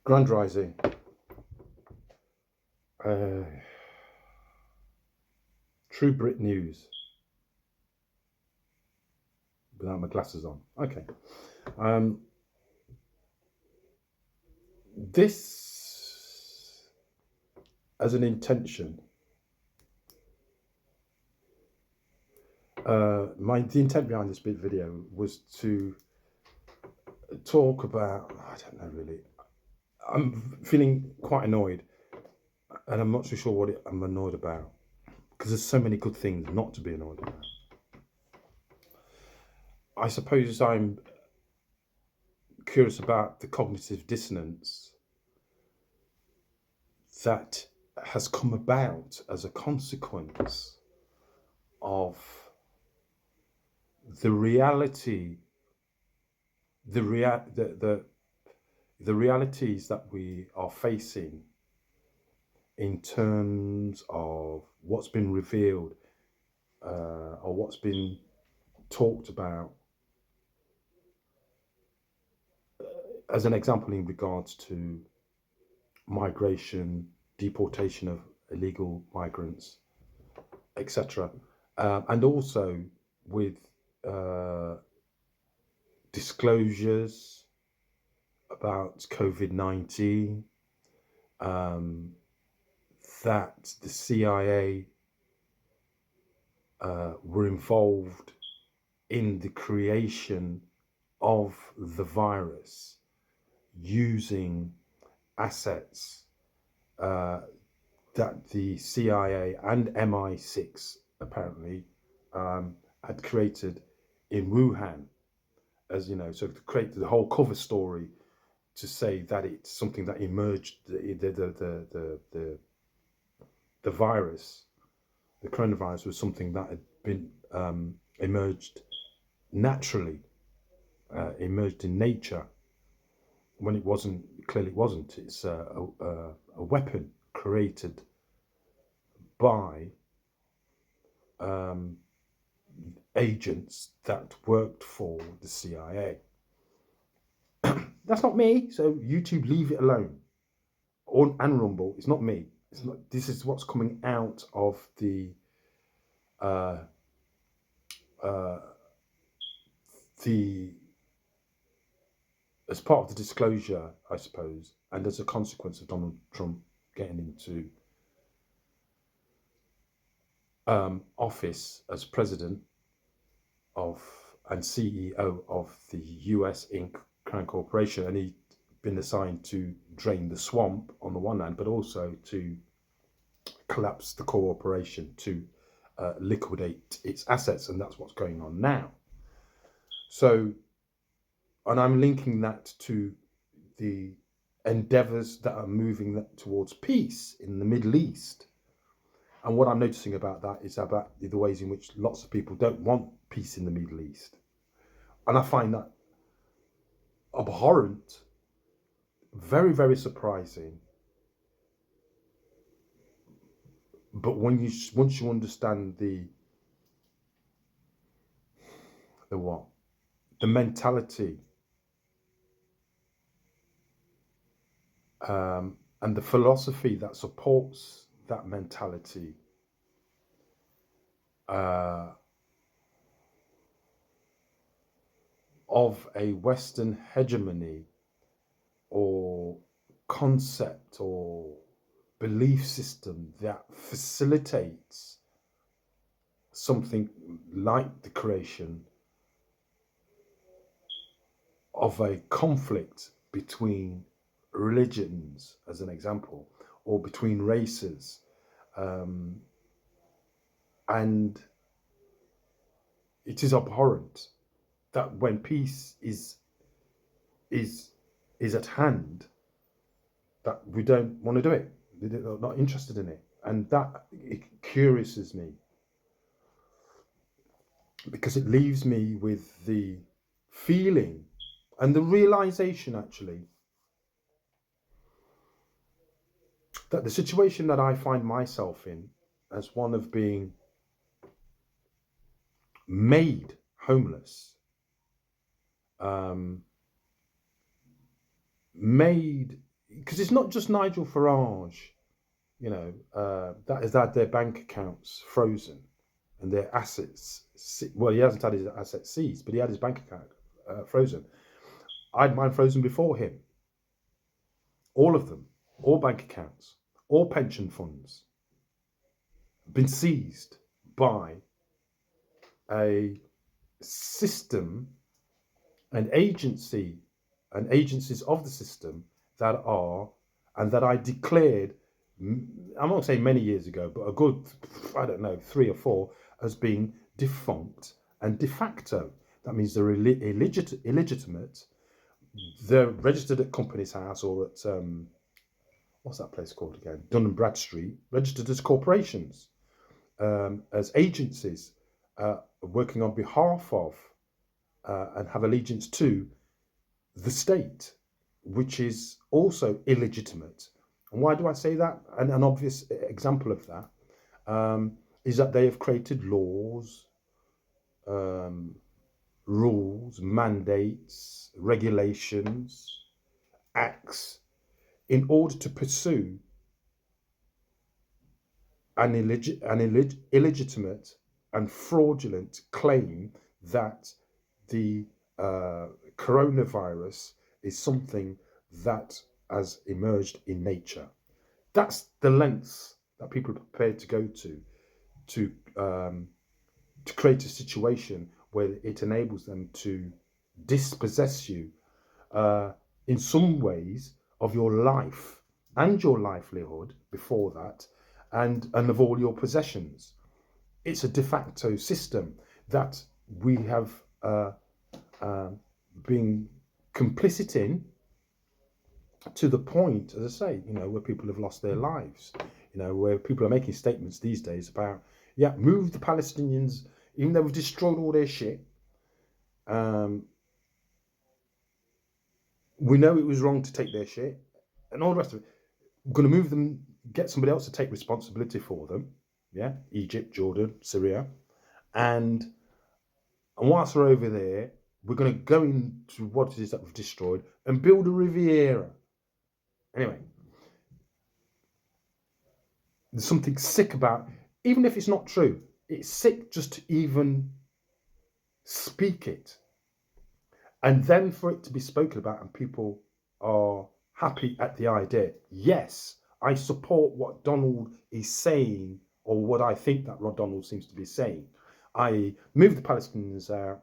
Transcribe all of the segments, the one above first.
Grand Rising. True Brit news. Without my glasses on. Okay. This as an intention. The intent behind this bit video was to talk about, I don't know really. I'm feeling quite annoyed, and I'm not so sure what I'm annoyed about, because there's so many good things not to be annoyed about. I suppose I'm curious about the cognitive dissonance that has come about as a consequence of the reality, the realities that we are facing in terms of what's been revealed or what's been talked about, as an example in regards to migration, deportation of illegal migrants, etc. And also with disclosures about COVID-19, that the CIA were involved in the creation of the virus using assets that the CIA and MI6 apparently had created in Wuhan, as you know, so to create the whole cover story to say that it's something that emerged, the virus, the coronavirus was something that had been emerged naturally, emerged in nature, when it wasn't. Clearly it wasn't. It's a weapon created by agents that worked for the CIA. That's not me, so YouTube, leave it alone. And Rumble, it's not me. It's not. This is what's coming out of the as part of the disclosure, I suppose, and as a consequence of Donald Trump getting into office as president of and CEO of the US Inc. Crown Corporation, and he'd been assigned to drain the swamp on the one hand, but also to collapse the corporation, to liquidate its assets, and that's what's going on now. So, and I'm linking that to the endeavors that are moving towards peace in the Middle East. And what I'm noticing about that is about the ways in which lots of people don't want peace in the Middle East. And I find that abhorrent, very, very surprising. But once you understand the mentality and the philosophy that supports that mentality, of a Western hegemony or concept or belief system that facilitates something like the creation of a conflict between religions, as an example, or between races, and it is abhorrent that when peace is at hand, that we don't want to do it. We're not interested in it, and that it curiouses me, because it leaves me with the feeling and the realization, actually, that the situation that I find myself in, as one of being made homeless, made because it's not just Nigel Farage, you know, that has had their bank accounts frozen and their assets. Well, he hasn't had his assets seized, but he had his bank account frozen. I had mine frozen before him. All of them, all bank accounts, all pension funds, been seized by a system, an agency, and agencies of the system that are, and that I declared, I'm not saying many years ago, but a good, I don't know, 3 or 4, as being defunct and de facto. That means they're illegitimate. They're registered at Companies House or at, what's that place called again? Dun and Bradstreet, registered as corporations, as agencies, working on behalf of and have allegiance to the state, which is also illegitimate. And why do I say that? And an obvious example of that is that they have created laws, rules, mandates, regulations, acts in order to pursue an illegitimate and fraudulent claim that the coronavirus is something that has emerged in nature. That's the lengths that people are prepared to go to create a situation where it enables them to dispossess you in some ways of your life and your livelihood before that, and of all your possessions. It's a de facto system that we have been complicit in, to the point, as I say, where people have lost their lives, where people are making statements these days about, yeah, move the Palestinians, even though we've destroyed all their shit. We know it was wrong to take their shit and all the rest of it. We're going to move them, get somebody else to take responsibility for them. Yeah, Egypt, Jordan, Syria. And whilst we're over there, we're going to go into what it is that we've destroyed and build a Riviera. Anyway, there's something sick about, even if it's not true, it's sick just to even speak it. And then for it to be spoken about and people are happy at the idea. Yes, I support what Donald is saying, or what I think that Donald seems to be saying, i.e. move the Palestinians out,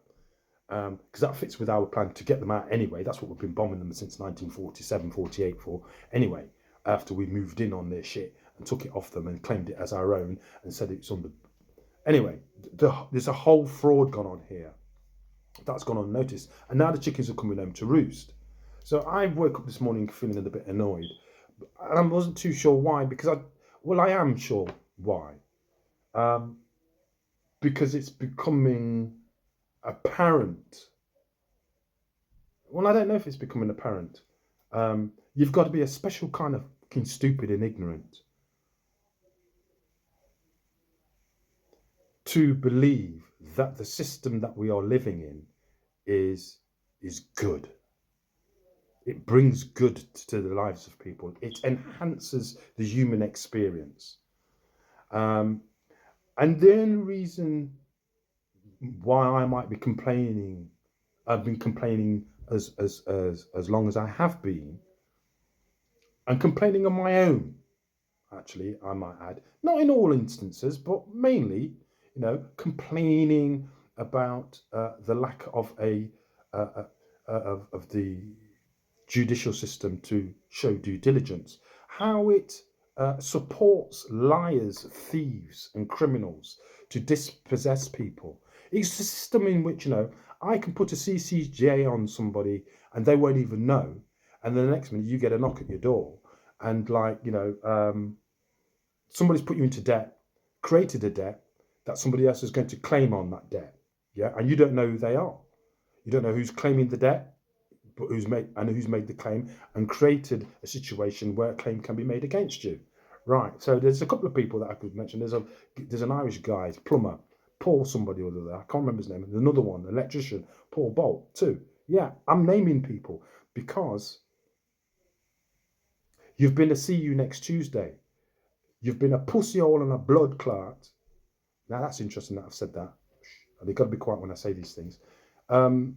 because that fits with our plan to get them out anyway. That's what we've been bombing them since 1947, 48 for anyway, after we moved in on their shit and took it off them and claimed it as our own and said it's under. Anyway, there's a whole fraud gone on here that's gone unnoticed, and now the chickens are coming home to roost. So I woke up this morning feeling a little bit annoyed, and I wasn't too sure why, because I am sure why, because it's becoming apparent. Well, I don't know if it's becoming apparent. You've got to be a special kind of fucking stupid and ignorant to believe that the system that we are living in is good. It brings good to the lives of people. It enhances the human experience. And the only reason why I might be complaining, I've been complaining as long as I have been, and complaining on my own, actually, I might add, not in all instances, but mainly, complaining about the lack of of the judicial system to show due diligence, how it supports liars, thieves, and criminals to dispossess people. It's a system in which, I can put a CCJ on somebody and they won't even know, and then the next minute you get a knock at your door, and somebody's put you into debt, created a debt that somebody else is going to claim on that debt. Yeah, and you don't know who they are. You don't know who's claiming the debt, but who's made the claim and created a situation where a claim can be made against you. Right. So there's a couple of people that I could mention. There's an Irish guy, plumber, Paul somebody or other. I can't remember his name. There's another one, electrician, Paul Bolt too. Yeah, I'm naming people because You've been a see you next Tuesday. You've been a pussy hole and a blood clot. Now that's interesting that I've said that. They've got to be quiet when I say these things. Well,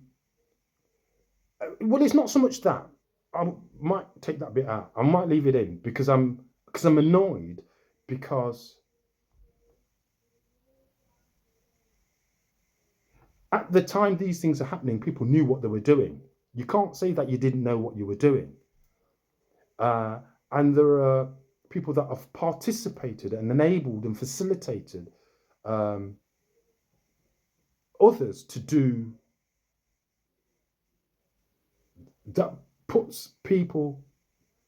it's not so much that. I might take that bit out. I might leave it in because I'm annoyed because at the time these things are happening, people knew what they were doing. You can't say that you didn't know what you were doing. And there are people that have participated and enabled and facilitated others to do that, puts people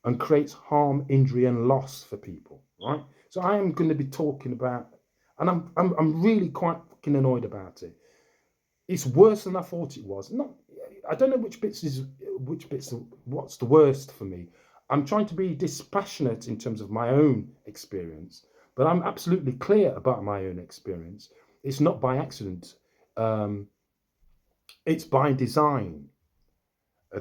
and creates harm, injury, and loss for people, right? So I am going to be talking about, and I'm really quite fucking annoyed about it. It's worse than I thought it was. I don't know which bits what's the worst for me. I'm trying to be dispassionate in terms of my own experience, but I'm absolutely clear about my own experience. It's not by accident. It's by design.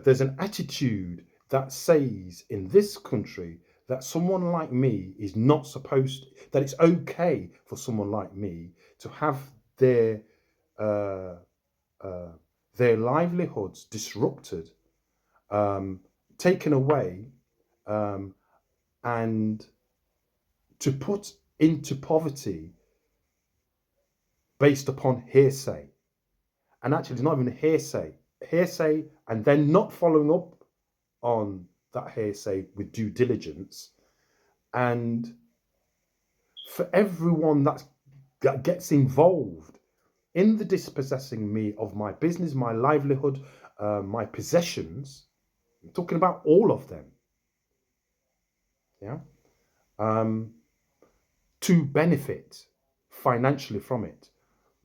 There's an attitude that says in this country that someone like me is not supposed, that it's okay for someone like me to have their livelihoods disrupted, taken away, and to put into poverty based upon hearsay. And actually, it's not even hearsay, and then not following up on that hearsay with due diligence. And for everyone that gets involved in the dispossessing me of my business, my livelihood, my possessions, I'm talking about all of them, yeah, to benefit financially from it,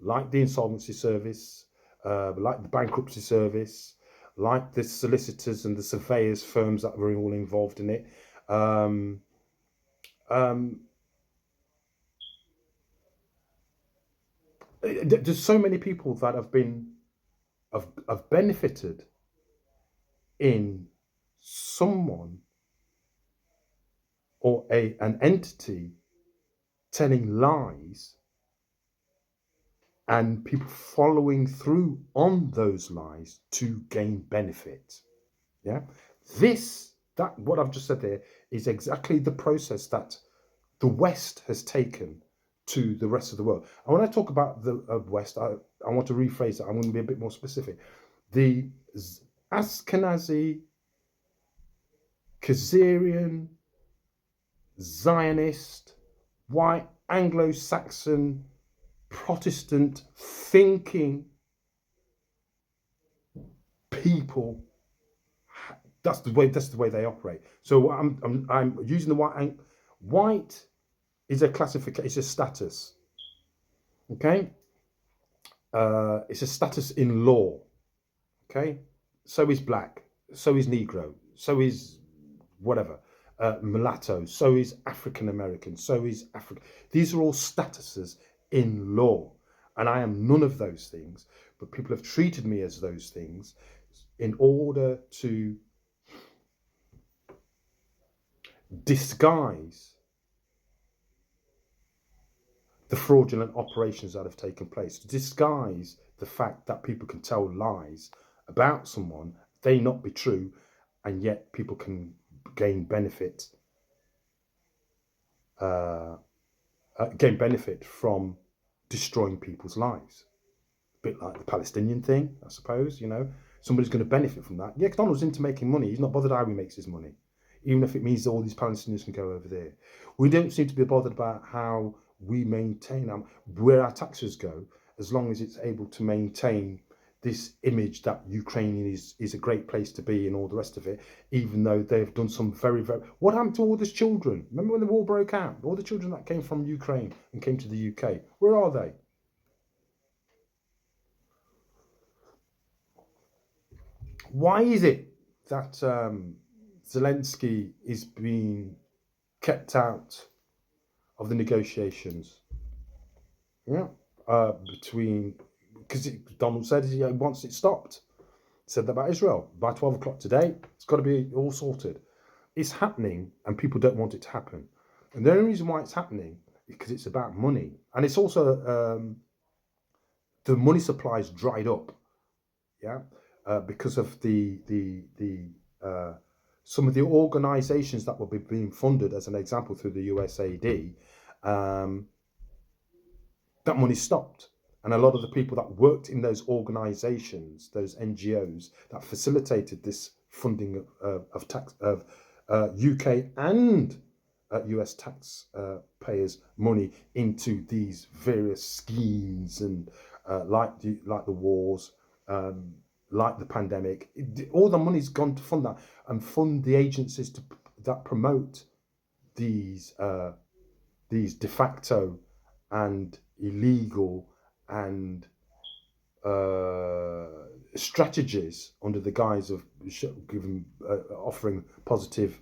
like the insolvency service, like the bankruptcy service, like the solicitors and the surveyors firms that were all involved in it. There's so many people that have benefited in someone or an entity telling lies and people following through on those lies to gain benefit. Yeah, what I've just said there is exactly the process that the West has taken to the rest of the world. And when I talk about the West, I want to rephrase it. I'm going to be a bit more specific. The Ashkenazi, Khazarian, Zionist, white, Anglo-Saxon, Protestant thinking people, that's the way they operate. So I'm using the white is a classification, it's a status. Okay? It's a status in law. Okay? So is black, so is Negro, so is whatever, mulatto, so is African American, so is African. These are all statuses in law. And I am none of those things, but people have treated me as those things in order to disguise the fraudulent operations that have taken place, to disguise the fact that people can tell lies about someone, they not be true, and yet people can gain benefit from destroying people's lives. A bit like the Palestinian thing, I suppose. Somebody's going to benefit from that. Yeah, Donald's into making money. He's not bothered how he makes his money, even if it means that all these Palestinians can go over there. We don't seem to be bothered about how we maintain where our taxes go, as long as it's able to maintain this image that Ukraine is a great place to be and all the rest of it, even though they've done some very, very... What happened to all these children? Remember when the war broke out? All the children that came from Ukraine and came to the UK, where are they? Why is it that Zelensky is being kept out of the negotiations? Yeah, because Donald said he wants it stopped. Said that about Israel by 12 o'clock today. It's got to be all sorted. it's happening and people don't want it to happen. And the only reason why it's happening is because it's about money. And it's also the money supply is dried up, yeah, because of the some of the organisations that were being funded, as an example, through the USAID, that money stopped. And a lot of the people that worked in those organisations, those NGOs that facilitated this funding of tax of UK and US taxpayers' money into these various schemes, and like the wars, like the pandemic, all the money's gone to fund that and fund the agencies that promote these de facto and illegal and strategies under the guise of giving offering positive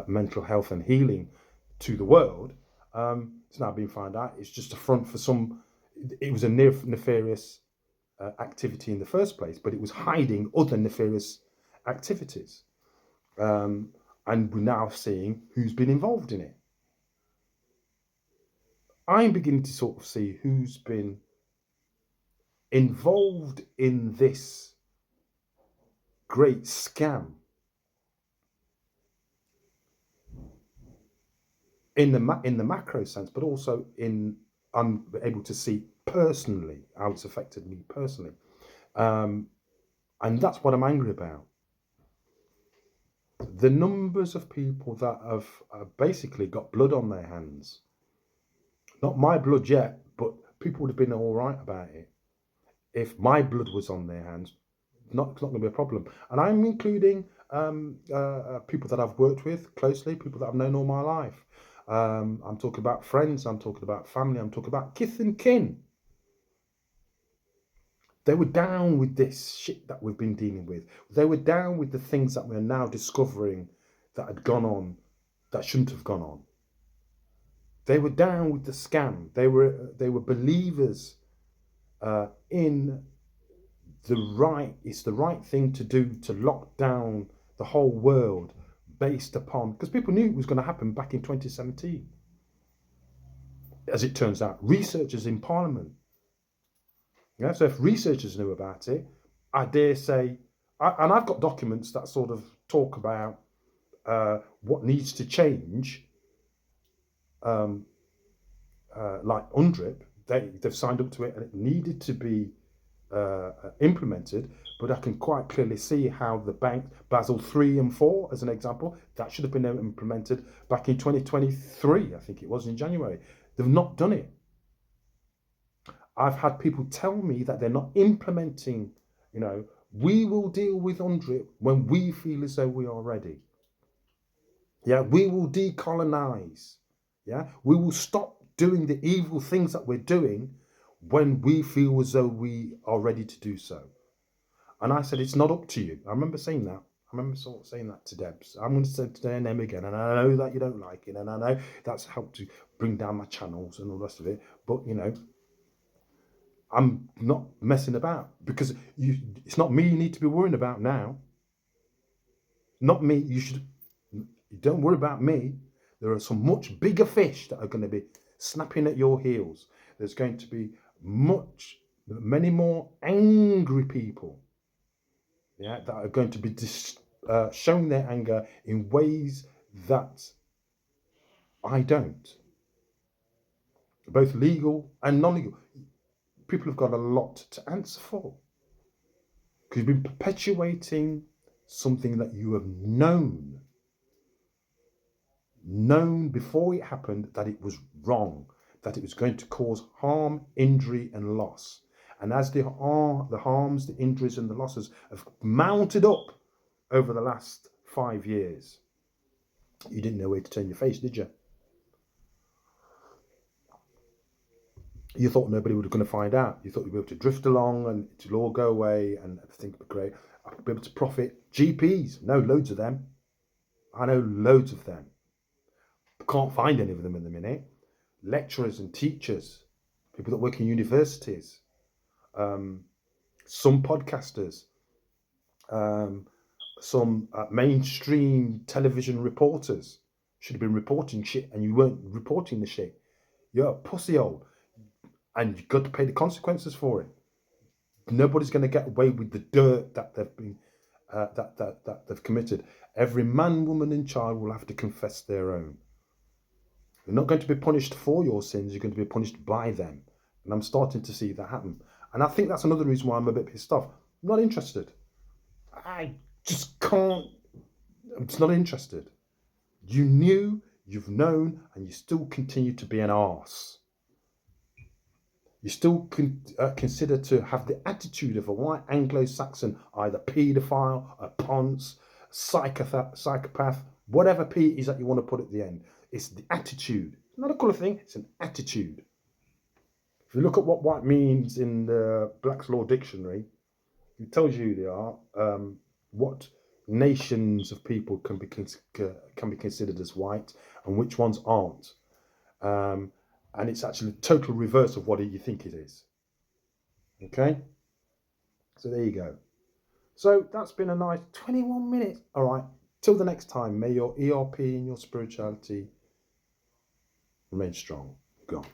mental health and healing to the world. It's now been found out it's just a front for some. It was a nefarious activity in the first place, but it was hiding other nefarious activities. And we're now seeing who's been involved in it. I'm beginning to sort of see who's been involved in this great scam in the macro sense, but also I'm able to see personally how it's affected me personally, and that's what I'm angry about. The numbers of people that have basically got blood on their hands. Not my blood yet, but people would have been all right about it if my blood was on their hands. It's not going to be a problem. And I'm including people that I've worked with closely, people that I've known all my life. I'm talking about friends, I'm talking about family, I'm talking about kith and kin. They were down with this shit that we've been dealing with. They were down with the things that we're now discovering that had gone on that shouldn't have gone on. They were down with the scam. They were believers in it's the right thing to do to lock down the whole world based upon, because people knew it was going to happen back in 2017. As it turns out, researchers in Parliament. Yeah, so if researchers knew about it, I dare say, and I've got documents that sort of talk about what needs to change, like UNDRIP, they've signed up to it and it needed to be implemented, but I can quite clearly see how the bank, Basel 3 and 4 as an example, that should have been implemented back in 2023, I think it was in January. They've not done it. I've had people tell me that they're not implementing, we will deal with UNDRIP when we feel as though we are ready. Yeah, we will decolonize. Yeah, we will stop doing the evil things that we're doing when we feel as though we are ready to do so. And I said, it's not up to you. I remember saying that. I remember sort of saying that to Debs. I'm going to say it to their name again, and I know that you don't like it, and I know that's helped to bring down my channels and all the rest of it. But I'm not messing about, because it's not me you need to be worrying about now. Not me. You don't worry about me. There are some much bigger fish that are going to be snapping at your heels. There's going to be many more angry people, yeah, that are going to be showing their anger in ways that I don't, both legal and non-legal. People have got a lot to answer for, because you've been perpetuating something that you have known before it happened that it was wrong, that it was going to cause harm, injury, and loss. And as the harms, the injuries, and the losses have mounted up over the last 5 years, you didn't know where to turn your face, did you? You thought nobody was going to find out. You thought you'd be able to drift along and it'll all go away and everything would be great. I'll be able to profit. GPs, no, loads of them. I know loads of them. Can't find any of them in the minute. Lecturers and teachers, people that work in universities, some podcasters, some mainstream television reporters should have been reporting shit, and you weren't reporting the shit. You're a pussy hole, and you've got to pay the consequences for it. Nobody's going to get away with the dirt that they've been that they've committed. Every man, woman, and child will have to confess their own. You're not going to be punished for your sins. You're going to be punished by them, and I'm starting to see that happen. And I think that's another reason why I'm a bit pissed off. I'm not interested. I just can't. I'm just not interested. You knew, you've known, and you still continue to be an arse. You still consider to have the attitude of a white Anglo-Saxon, either paedophile, a ponce, psychopath, whatever P is that you want to put at the end. It's the attitude. It's not a colour thing, it's an attitude. If you look at what white means in the Black's Law Dictionary, it tells you they are what nations of people can be considered as white and which ones aren't. And it's actually the total reverse of what you think it is. Okay? So there you go. So that's been a nice 21 minutes. All right. Till the next time, may your ERP and your spirituality remain strong. Go on.